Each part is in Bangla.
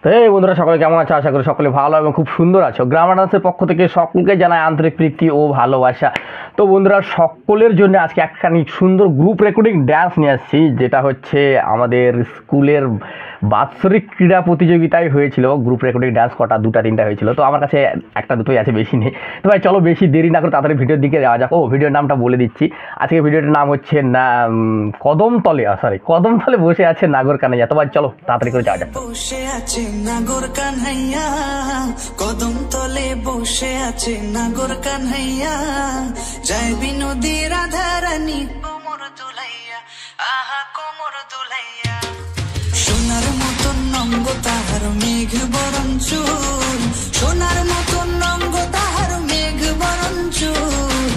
তো এই বন্ধুরা সকলে কেমন আছো? আশা করি সকলে ভালো এবং খুব সুন্দর আছো। গ্রামার ডান্সের পক্ষ থেকে সকলকে জানাই আন্তরিক প্রীতি ও ভালোবাসা। তো বন্ধুরা সকলের জন্য আজকে একখানি সুন্দর গ্রুপ রেকর্ডিং ডান্স নিয়ে আসছি, যেটা হচ্ছে আমাদের স্কুলের বাৎসরিক ক্রীড়া প্রতিযোগিতায় হয়েছিল। গ্রুপ রেকর্ডিং ডান্স কটা দুটা তিনটা হয়েছিল, তো আমার কাছে একটা দুটোই আছে, বেশি নেই। তো ভাই চলো বেশি দেরি না করে তাড়াতাড়ি ভিডিওর দিকে যাওয়া যাক। ও ভিডিওর নামটা বলে দিচ্ছি, আজকে ভিডিওটার নাম হচ্ছে না কদমতলে বসে আছে নাগর কানাইয়া। তো ভাই চলো তাড়াতাড়ি করে যাওয়া যাক। বসে আছে নাগর কানহাইয়া, কদমতলে বসে আছে নাগর কানহাইয়া, যায় বিনোদী রাধারানী কোমর দুলাইয়া, আহা কোমর দুলাইয়া। সোনার মতন নঙ্গ তাহার মেঘ বরণ চুল, সোনার মতন নঙ্গ তাহার মেঘ বরণ চুল,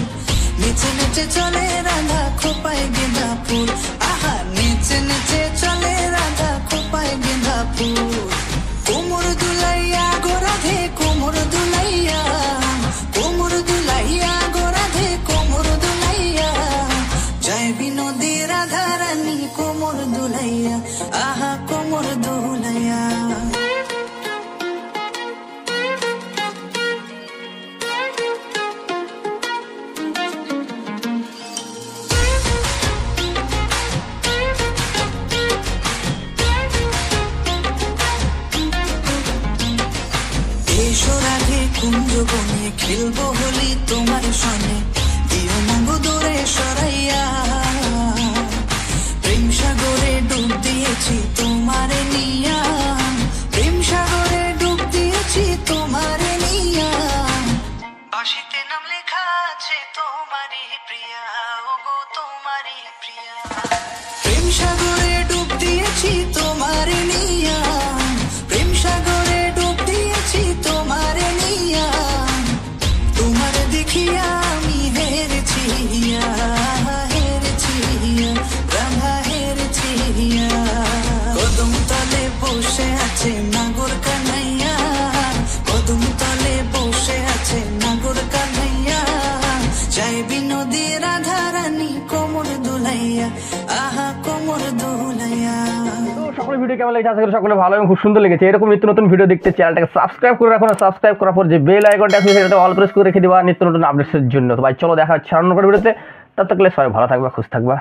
নেচে নেচে চলে রাধা খোপায় গেঁদা ফুল, আহা নেচে নেচে চলে রাধা খোপায় গেঁদা ফুল। কোমর দুলাইয়া গোরাধে কোমর দুলাইয়া, কোমর দুলাইয়া গোরাধে কোমর দুলাইয়া, যায় বিনোদী রাধারানী কোমর দুলাইয়া, আহা কোমর দুলাইয়া। কুঞ্জ বনে খেলবো হোলি তোমার সনে, দিও নাঙ্গ দূরে সরাইয়া, প্রেম সাগরে ডুব দিয়েছি তোমারে নিয়া, প্রেম সাগরে ডুব দিয়েছি তোমারে নিয়া, বাঁশিতে নাম লেখা আছে তোমারই প্রিয়া, ওগো তোমারই প্রিয়া, প্রেম সাগরে ডুব দিয়েছি তোমারে নিয়া, প্রেম সাগরে ডুব দিয়েছি তোমারে নিয়া, তোমারে দেখিয়া আমি হেরেছি, হেরেছি রাধা হেরেছি। কদম তলে বসে আছে নাগর কানাইয়া, কদম তলে বসে আছে নাগর কানাইয়া, যায় বিনোদী রাধারানী কোমর দুলাইয়া, আহা কোমর দুলাইয়া। সকলের ভিডিও কেমন লেগেছে? আশা করি সকলে ভালো এবং খুব সুন্দর লেগেছে। এরকম নিত্য নতুন ভিডিও দেখতে চ্যানেলটাকে সাবস্ক্রাইব করে রাখুন, আর সাবস্ক্রাইব করার পর যে বেল আইকনটা আছে সেটা অল প্রেস করে রেখে দিবা নিত্য নতুন আপডেটসের জন্য। তো ভাই চলো দেখা হচ্ছে অন্য কোনো ভিডিওতে। ততক্ষণ সবাই ভালো থাকবা, খুশ থাকবা।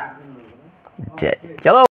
চলো।